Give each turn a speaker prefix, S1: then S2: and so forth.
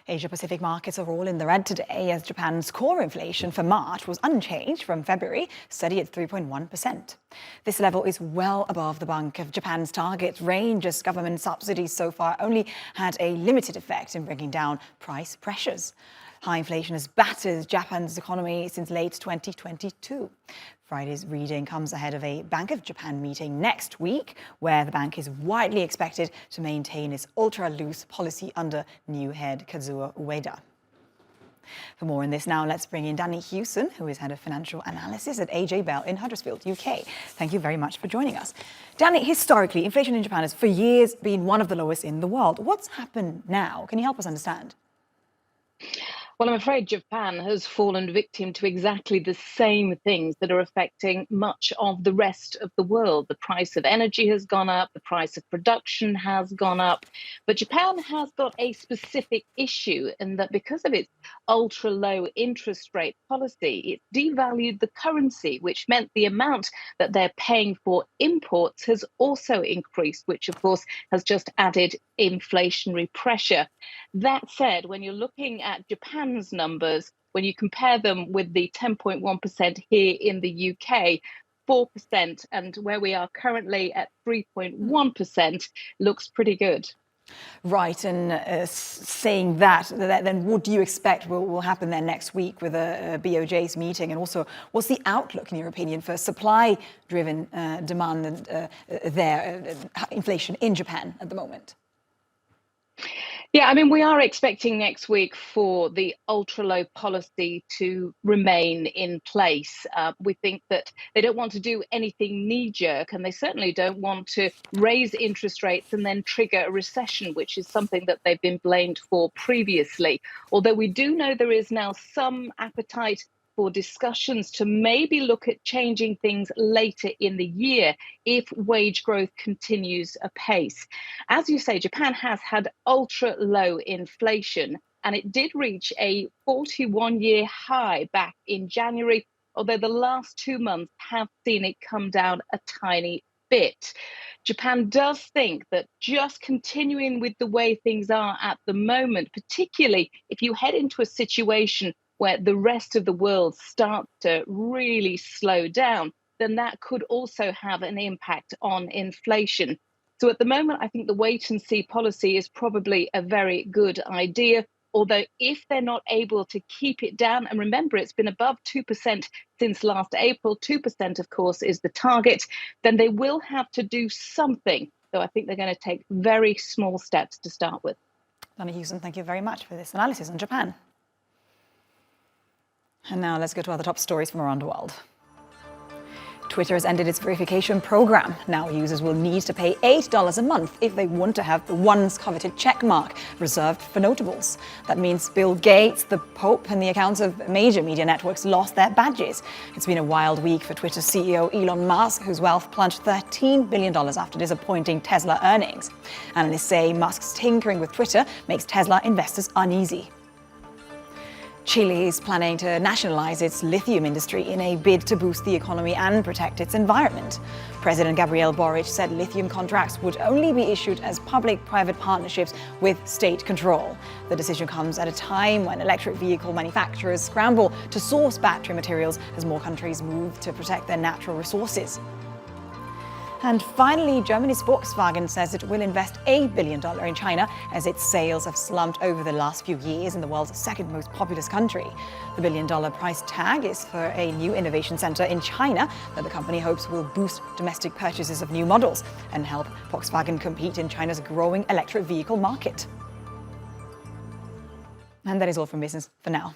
S1: Asia-Pacific markets are all in the red today as Japan's core inflation for March was unchanged from February, steady at 3.1%. This level is well above the Bank of Japan's target range as government subsidies so far only had a limited effect in bringing down price pressures. High inflation has battered Japan's economy since late 2022. Friday's reading comes ahead of a Bank of Japan meeting next week, where the bank is widely expected to maintain its ultra-loose policy under new head Kazuo Ueda. For more on this now, let's bring in Danny Hewson, who is head of financial analysis at AJ Bell in Huddersfield, UK. Thank you very much for joining us. Danny, historically, inflation in Japan has for years been one of the lowest in the world. What's happened now? Can you help us understand?
S2: Well, I'm afraid Japan has fallen victim to exactly the same things that are affecting much of the rest of the world. The price of energy has gone up, the price of production has gone up. But Japan has got a specific issue in that because of its ultra-low interest rate policy, it devalued the currency, which meant the amount that they're paying for imports has also increased, which of course has just added inflationary pressure. That said, when you're looking at Japan's numbers, when you compare them with the 10.1% here in the UK, 4%, and where we are currently at 3.1% looks pretty good.
S1: Right, and saying that, then what do you expect will happen then next week with BOJ's meeting? And also, what's the outlook, in your opinion, for supply-driven demand and inflation in Japan at the moment?
S2: Yeah, I mean, we are expecting next week for the ultra-low policy to remain in place. We think that they don't want to do anything knee-jerk, and they certainly don't want to raise interest rates and then trigger a recession, which is something that they've been blamed for previously. Although we do know there is now some appetite for discussions to maybe look at changing things later in the year if wage growth continues apace. As you say, Japan has had ultra low inflation, and it did reach a 41-year high back in January, although the last 2 months have seen it come down a tiny bit. Japan does think that just continuing with the way things are at the moment, particularly if you head into a situation where the rest of the world starts to really slow down, then that could also have an impact on inflation. So at the moment, I think the wait and see policy is probably a very good idea. Although if they're not able to keep it down, and remember, it's been above 2% since last April, 2% of course is the target, then they will have to do something. So I think they're going to take very small steps to start with.
S1: Danny Hewson, thank you very much for this analysis on Japan. And now let's go to other top stories from around the world. Twitter has ended its verification program. Now users will need to pay $8 a month if they want to have the once coveted check mark reserved for notables. That means Bill Gates, the Pope, and the accounts of major media networks lost their badges. It's been a wild week for Twitter CEO Elon Musk, whose wealth plunged $13 billion after disappointing Tesla earnings. Analysts say Musk's tinkering with Twitter makes Tesla investors uneasy. Chile is planning to nationalize its lithium industry in a bid to boost the economy and protect its environment. President Gabriel Boric said lithium contracts would only be issued as public-private partnerships with state control. The decision comes at a time when electric vehicle manufacturers scramble to source battery materials as more countries move to protect their natural resources. And finally, Germany's Volkswagen says it will invest $1 billion in China as its sales have slumped over the last few years in the world's second most populous country. The $1 billion price tag is for a new innovation center in China that the company hopes will boost domestic purchases of new models and help Volkswagen compete in China's growing electric vehicle market. And that is all from business for now.